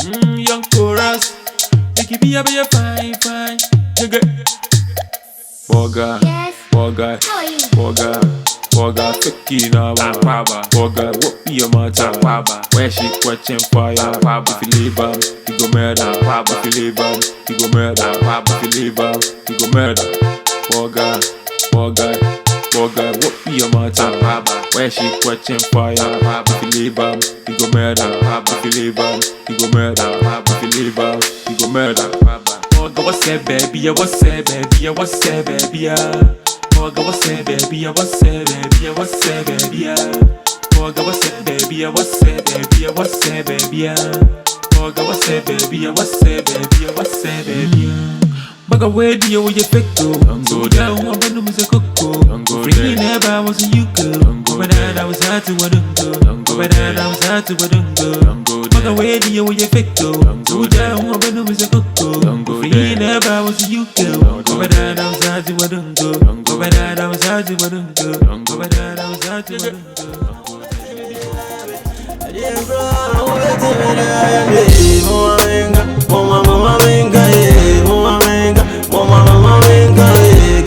Young chorus. Make it be a fine, fine. Borga, Yes. Borga, How are you? Borga, Fiki now, Akwaaba. Borga, what be your matter? Akwaaba, where she catching fire? Akwaaba, if you leave you go murder. Akwaaba, if you leave you go murder. Akwaaba, if you leave you go murder. Borga, what be your matter? Akwaaba, where she catching fire? Akwaaba, if you leave you go murder. Akwaaba, if you leave you go murder. Akwaaba, if you leave you go murder. Borga, what's that, baby? What's that, baby? What's that, baby? Borga, what's that, baby? What's that, baby? What's that, baby? Borga, what's that, baby? What's that, baby? What's that, baby? Borga, what's that, baby? What's that, baby? What's that, baby? Borga, where do you fake to? Go down, I'm gonna miss a cocoa. Free never I was you go. But I was hard to what but I was hard to what Borga, where do you fake to? Go down, I'm gonna miss a cocoa. Free never I was you go. But I was hard to what but I was hard to what but I was hard to what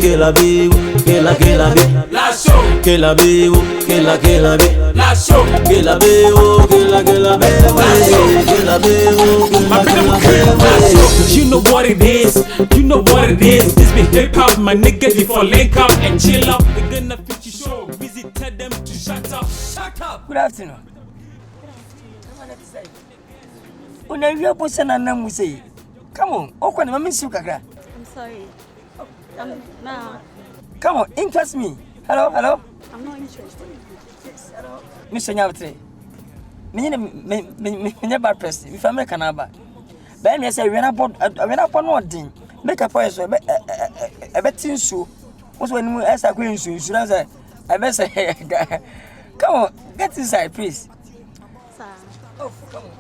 Kela biu, kela bi. La show. Kela biu, kela bi. La show. Kela biu, kela bi. Kela biu, kela bi. You know what it is. You know what it is. This be hip hop, my niggas before link up and chill up. They gonna fit you show. Weezy tell them to shut up. Shut up. Good afternoon. Una you person na say. Come on. Okwa na miss you kakra. I'm sorry. Nah. Come on, interest me. Hello. I'm not interested. Yes, hello. Mr. Nyawtre. Me bad press. If I make an aba. But me say we na pon no din. Make a point so e be tin so. What's when we ask akwe nsu insurance I be say come on, get inside please. Sir. Oh, come on.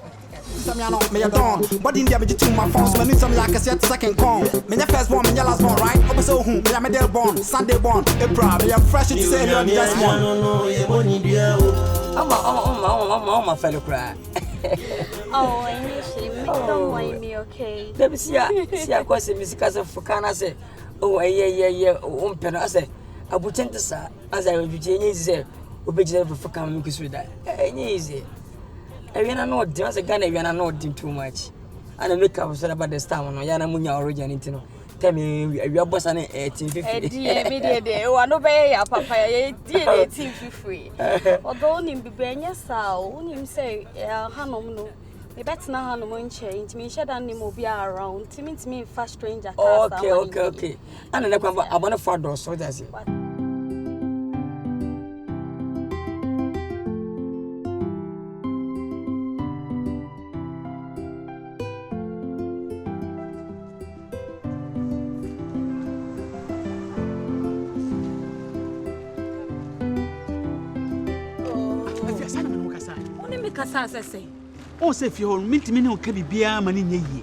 Me a dawn, but in there me to my phone, so me some like a second con. Me the first one, me the last one, right? Open so me a me born, Sunday born, April, me a fresh to say me just one. I'm fellow cry. Oh, initially, don't mind me, okay? Let me see a question, Miss Casa for Cana say, oh, yeah, I say, I would tend to say, as I would be easy, obey for coming with that. Easy. I know there's a gun, I know too much. And I make up about the star on Yana Munya origin. Tell me, your boss and 1850. I know by papa, dear, free. Although him be Benya Sao, him say, Hanom no. Me better now Hanom change. Me shut down him will be around. To me, fast stranger. Okay. And I want to follow, so that's it. Oh, say if you hold me to me, no can be a man in ye.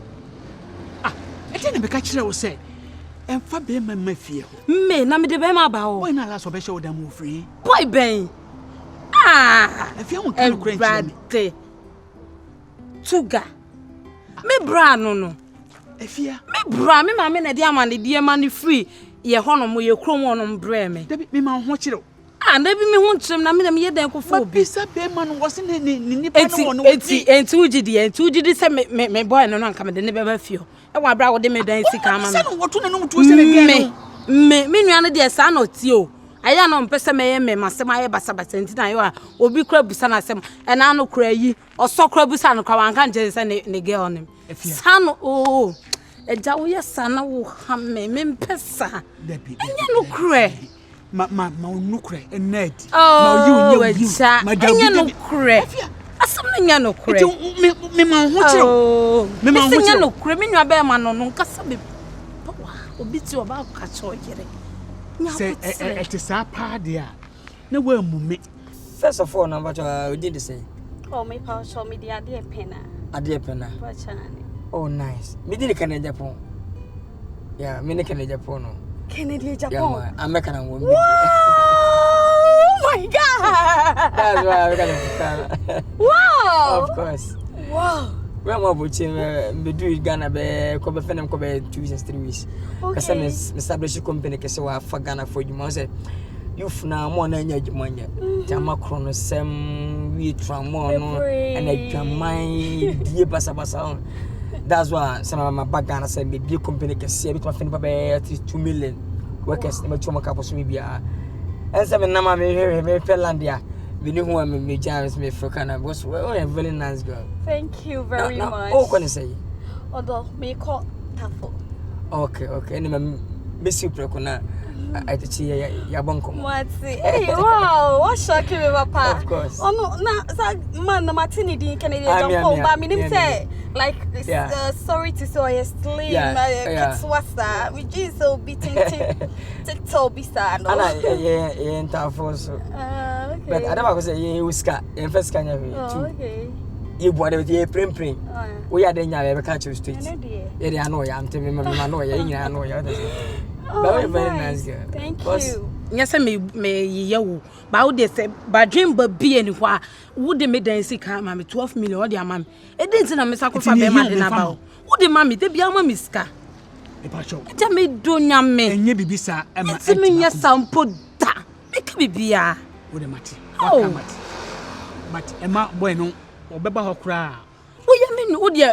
Ah, I didn't catch you, say. And Fabian, my fear. Me, na me de bema ba. Why not last of a show them free? Boy, Ben. Ah, if you want to crank Tuga. Me bra no. If you me bra, me mamma na dear man free. Ye hono mo ye krom wono bre me. Debi me ma ho chiro. Ah, na bi me ho ntrem na me na me ye den ko fo bi. Bisa be man was ni nipa no wono. Enti ugidi se me boy no anka me de ne be ba fio. E wa bra wo de me dan sika ama me. Se no woto na no to se ne me nua no de sa na oti o. Aya no mpese me ye me masem aye basabasa enti na yo a obi kura busa na asem e na no kura yi oso kura busa no kwa wanka nje se ne girl nim. Sa no o eja wo ye sa na wo ha me mpesa. Enya no kura ma no kura ened. Ma you enya no kura. Asem na nya no kura. Me ma ho chiro. Me ma ho chiro. Enya no kura me nua be ma no nkasa be. Obi ti oba ka cho yere. Say it is a party. No way, mummy. First of all, number two, we did the same. Oh, my power show me the idea penna. Idea penna. Oh, nice. Me did Canada Japan. Yeah, me Canada Japan. Canada Japan. Yeah, I'm making a woman. Oh my God! That's why I got it. Wow! Of course. Wow. Where more about me do it Ghana be ko be fenem ko be 2 weeks 3 weeks. Because me establish a company ke se wa fa Ghana for you man say youth na mo na nya adwuma nya. Jama krono sem we tramo no and adwaman die basa. That's why some of my back Ghana say be big company ke se be to fend be 2 million workers me choma ka poso me bia. And some na ma me Finlandia. We knew who me James me for Canada was a very nice girl. Thank you very much. Oh, can I say? Although me call Tafo. Okay. And miss you prekona. I teach you ya bonko. What? Hey, wow! What shocking me, Papa. Of course. Oh no, man, the Martini didn't Canadian jump but me didn't say like sorry to say slim. Kids what's that? We just so beating TikTok be sad. Yeah, Tafo so. Okay. But I never say you ska. In first can you? Okay. You bought it with your print. We are then you catch you street. Yeah, I know you. I'm telling me, I know you. I know you. Very nice girl. Thank you. Yes, me you. But they say, but dream but be anywhere. Would they make the NC come, mammy 12 million or their mammy? It didn't a sacrifice about. Would the mammy, they be a mammy ska? Tell me, do yam me, and ye be sir, and my son put that. Make me be a with a matty. Oh, but Emma Bueno or Beba Hokra. What you mean, would you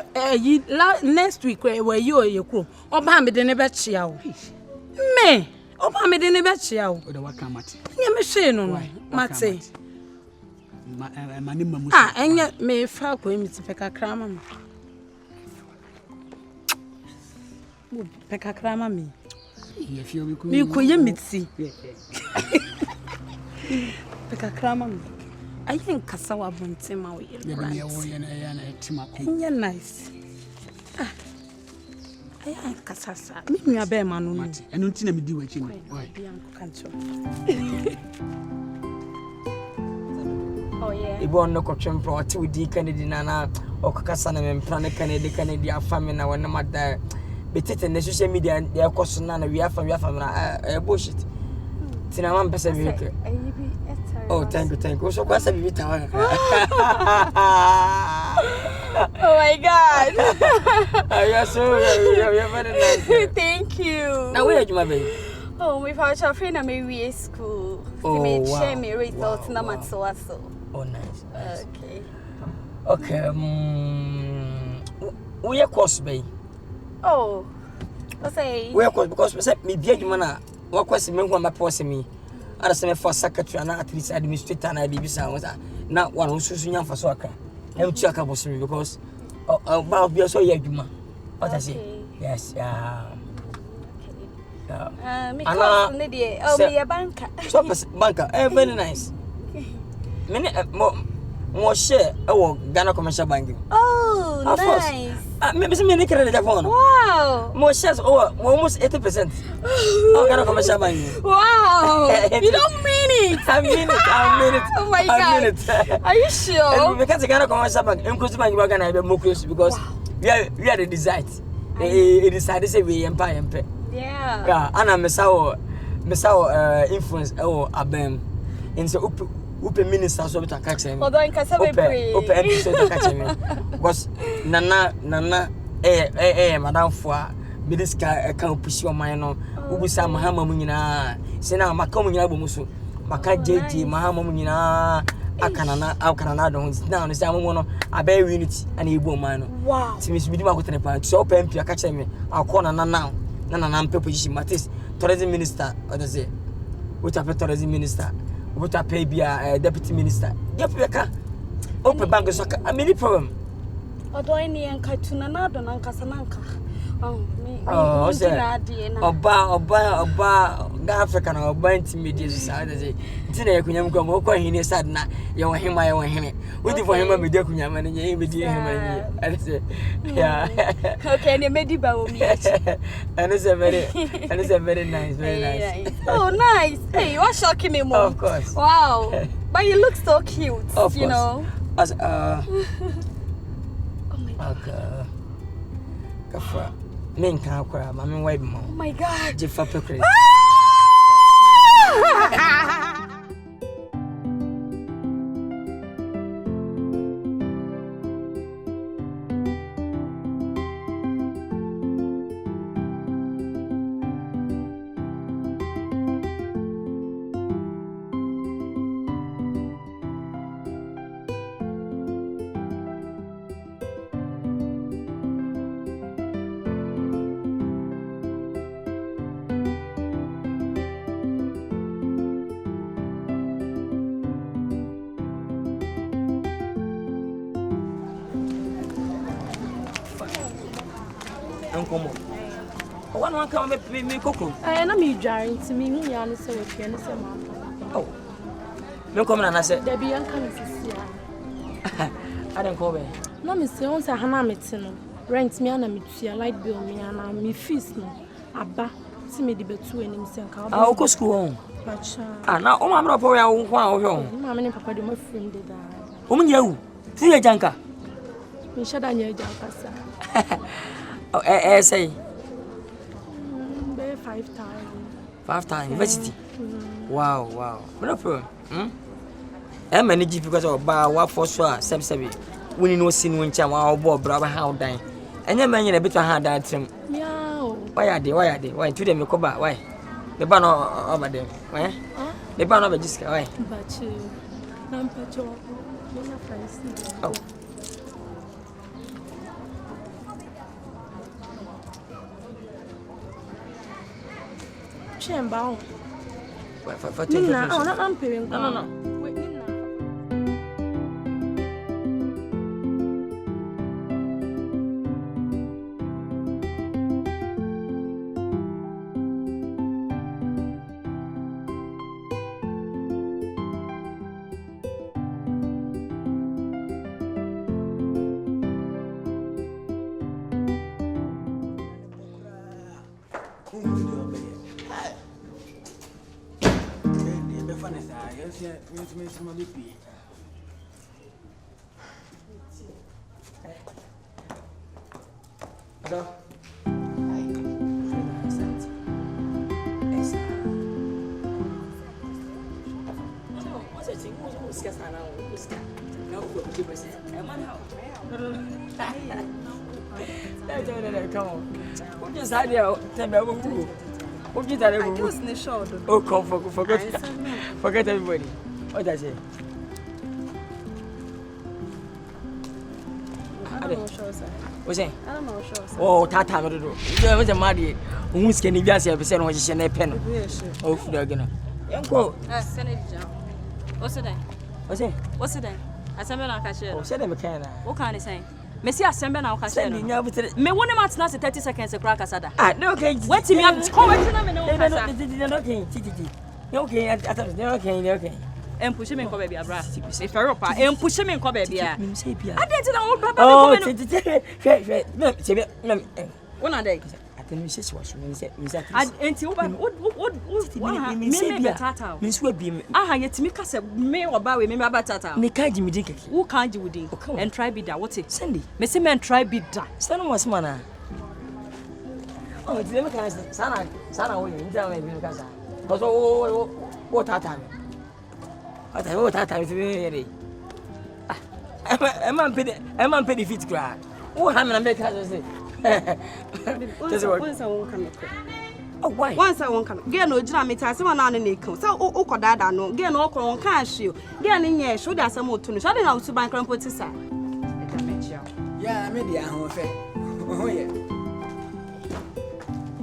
next week where you or your crew or Bambi the never child? Me, oh, Bambi the never child. Or the Wakamati. You may say no, Matty. And yet may fuck with me to pick a cram. Pick a cram me. If you could meet see. Pick a cram. I think Nkansah bunte ma we. You're nice. I am Nkansah. Me nua be ma no. Enu nti na me di wachi no. Oh yeah. Ibo no kwatwem pro ati udi Kennedy na okakasa na me mpra ne Kennedy afame na wona mada betete na social media ya koso na we afa na bullshit. Tina man pesa bi ke. Oh, thank you. So kwasa bibi tawa. Oh my God. You're very nice. Thank you. Now where you my baby? Oh, we found your friend at my school. Oh, wow. Share me results na matsoaso. Oh, nice. Okay. We are course bay. Oh. Say. We are course because me be you mana. What question me who my posse me. I say for secretary and at least administrator na bibi sa na one who susu nya fa so aka na utu aka boss me because about be so ye adwuma what I say yes me cause ne dey me a banker so banker very nice me mo share Ghana commercial banking. Oh, of nice. Maybe some many credit phone. Wow. More shares almost 80%. Oh, Ghana commercial banking. Wow. You don't mean it. I mean it. Oh my God. Are you sure? Because Ghana commercial bank, inclusive bank, we're gonna be more close because we are the design. It decided to say we empire. Yeah. And I'm Messao influence abem. And so Upe minister so to catch him. Although Nkansah be pray. Upe MP so to catch him. Because Nana madam for Bidiska can push your mind on Ubusa Mahama Munina. Sena Makamu Yabusu. Maka JJ Mahama Munina. Akana don't now the same one. I bear unity and a woman. Wow. Miss Bidima with part. So open MP catch me. I'll call now. Nana position. Matis tourism minister. What does it? What a tourism minister. What a pay be a deputy minister. Yep, open bank is a mini problem. Although I need Katuna Nadon and Casananka. Oh, Oba, African or Banty media society. Today, Kunyam go in his sad na. You want him, I want him. Waiting for him, I'm with Kunyam and you with him. Yeah. Okay, and you made it by me. And it's a very nice, very nice. Oh, nice. Hey, what's shocking me more? Of course. Wow. But you look so cute, of you know. As oh my God. Kafa. Men can't cry, Mammy White Mom. Oh my God. Jeffa Peckley. Enkomo. One come me cocoa. I know me drawing to me, me and so with you, and so Oh. No come and I said, there be young coming. I don't call me. No, Miss Jones, I have a rent me and me light bill me and me feast no. Abba, see me the betu and him send car. I'll go school. Ah, now, oh, I'm not for your home. Mamma and Papa do my friend did that. Woman, you see a junker. Me shut down your junker, sir. Oh, say 5 times. 5 times university. Wow. No problem. I'm managing because of bar what for sure, Sam. We know sin when Cham our boy brother how dying. And your man in a bit of hand that him. Meow. Why are they? Why to them go back? Why? The banner over them. Why? The banner over this guy. But I'm patrol. Oh. Chamber. For I'm paying. No. Come on. What is that? What did I do? Oh, come forget everybody. What I say? I don't know, sure, sir. What's it? I don't know, sure, sir. Oh, Tata, I don't know. There was a muddy. Who's can you just have a son of a pen? Oh, they're gonna. Uncle, Send it down. What's it? what's it? What's it? Assembly na cashier. Oh, said them can. What can I say? Messi assembly na cashier. Send me now with Me one month na 30 seconds e kura kasada. Ah, no, okay. What me have come wait na me no kasa. Okay. Push me nko baby abra. E ferro pa. Push me nko baby a. Me say bia. Ade ti na wo baba Oh, me no. Wona dey. Me say she was me say Enti wo me say bia. Me so bi me. Aha yetimi kase me oba we me aba tata. Me ka jimi din keke. Who can't you din? And try be that. What it? Sandy. Me say men try be that. Stand was mana. Oh, it's them can sana wo yin tell me bi ka sa. Cause what tata me. What tata me be. Ah. Am pay the fit cry. Who ha me na make us say. Once I won't come. Oh, why? Once I won't come. Get no jam, it has one on the neck. So, oh, Kodada, no, get no on cash you. Get in here, should have some more to shut it out to bank and put it aside. Yeah, maybe I'm home. Oh, yeah.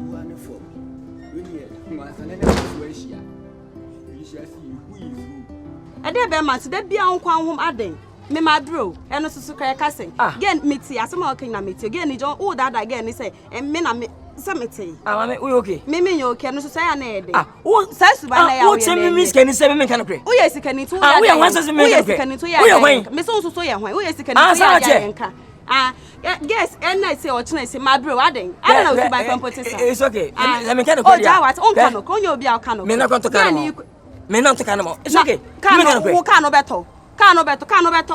Wonderful. Really, once I never was here. We shall see who is who. I did bear months, there be on home adding. Me madro, and also so casting. Again, meet as some king na meet again. John, oh, that again, he say, and men are cemetery. Ah, we okay. Me, you can say an eddy. Ah, what says by what Miss can say, men can pray. Oh, yes, you can eat. We are once as a man. Yes, you can eat. We are Miss also so young. Oh, yes, you can eat. Ah, yes, and I say, or say, my bro, adding. I don't know if I can put it. It's okay. Let me kind of oh, Jawat, on canoe, on your beer canoe. Men are going to come. Men not to come. It's okay. Canoe better. Cano beto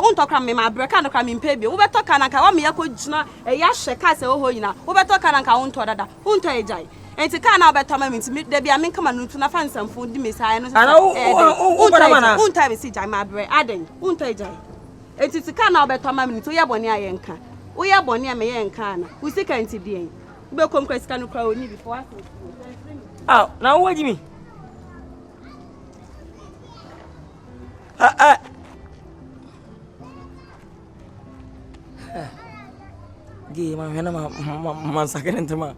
unto kram me ma bre cano kram me pebi wo beto kana ka wa me yakogina e ya hweka se wo hoyina wo beto kana ka unto dada unto ejai enti kana beto ma me de bia me kama nutu na fansamfo di me sai no unto be si jai ma bre aden unto ejai enti kana beto ma me to ye bone ayenka wo ye bone me ye nka na wo sika enti bien wo be kom kwasika no kra oni before ah na wo jimi Man, man, second into my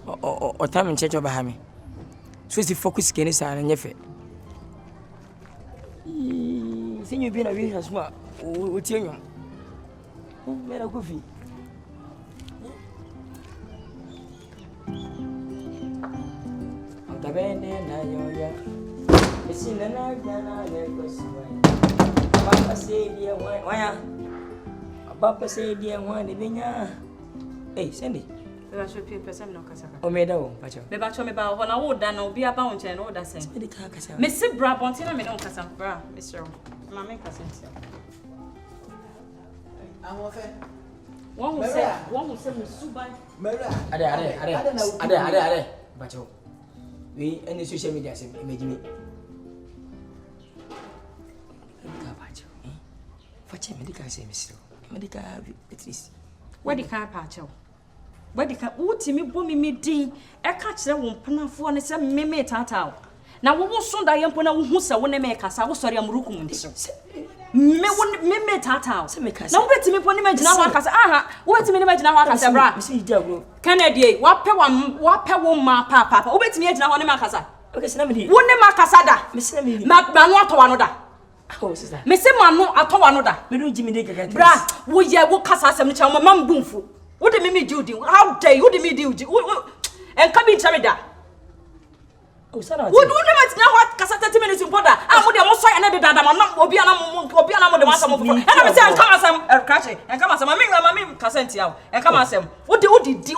or time in church of Bahami. So is the focus can is an effort. See you being a real smart. What's your made a goofy? Abende na yoya. Esi na gana ne kweswai. Papa say dia why. Papa say dia one de benya. Hey, Sandy. Beba show pin person no kasa. O me da wo, pacho. Beba show me ba ho na wo da na obi aba wo nche na wo da sen. Me de ka kasa. Me se bra bonti na me don kasa bra, Mr. Ma me kasa ntia. Àwọn fẹ́. Wọ́n who say musubai. Mẹ́rà. Ade. Pacho. We any social media say image me. Ka pacho. Fache me de ka say Mr. Me de ka at least. Where the car pacho? Where the car utimi bo me din e ka kire wo mpanafo ne se me tata. Na wo so da yempo na wo hu se wo ne me kasa wo sori amurukum ndi. Me tata. Na wo betimi po ne me gina wa kasa. Aha, wo betimi ne me gina wa kasa bra. Me see agro. Kennedy, wa pe wo ma papa. Wo betimi e gina ho ne ma kasa. Okay, se na me di. Wo ne ma kasa da. Me se na me di. Ma no atowa no da. Oh, sister. Me se ma no atowa no da. Me do Jimmy de kaka. Bra, wo ye wo kasa asem no cha ma mbumfu. Wo de me do di. How dare you de me do di. En ka bi nchame da. Oh, sana. Wo ne ma tina ho kasa 30 minutes in border. Ah, mo de mo so ya na de dada ma no obi ana mo de ma asem fofo. E na me se en ka asem krache. En ka asem ma me kasa ntia wo. En ka asem. Wo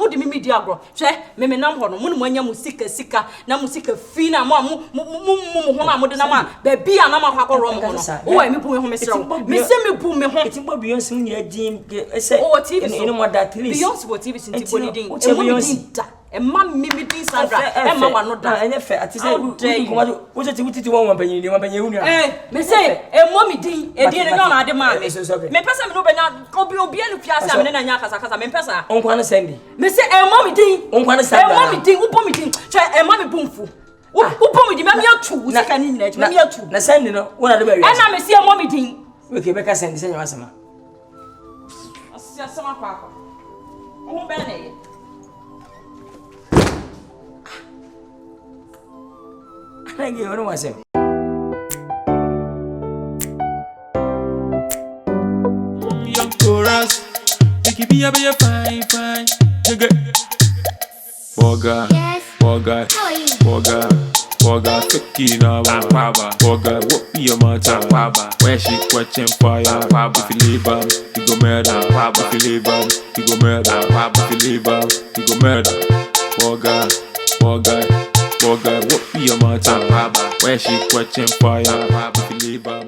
de me di agro. Hwe me nam ho no mo ne mo anya musika na musika fi na mo ho na mo de na ma ba bi ana ma kwa ro mo no. Wo me bu me ho me se me bu me ho. Eti bo Beyonce nya jim ese ene mo da trees. Beyonce bo TV sinti bo ni din. E mo din da. E ma mi din Sandra. E ma wa no da. Enye fe ati se wo se ti wuti won wampanyin ni wampanyin hu ni. Me say e mo mi din e din no na ade ma me. Me pesa me no benya obi anu fiase am ne na nya kasa me pesa. Onkwa no sendi. Me say e mo mi din. Onkwa no sendi. E mo mi din, wo po mi din. Che e ma mi bumfu. Wo po mi din me atu usika ni nyina me atu. Na sendi no wona de ba wi. E na me say e mo mi din. We ke be ka sendi se nya wasama. Asia sama kwa. Wo be na ye. Thank you very much. Young chorus, make it be a fine. Borga, Fikina, Borga, what be your matter? Where she question fire? If you leave her, you go murder. If you leave her, you go murder. If you leave her, you go murder. Borga, what be your matter? Where she question fire? If you leave her.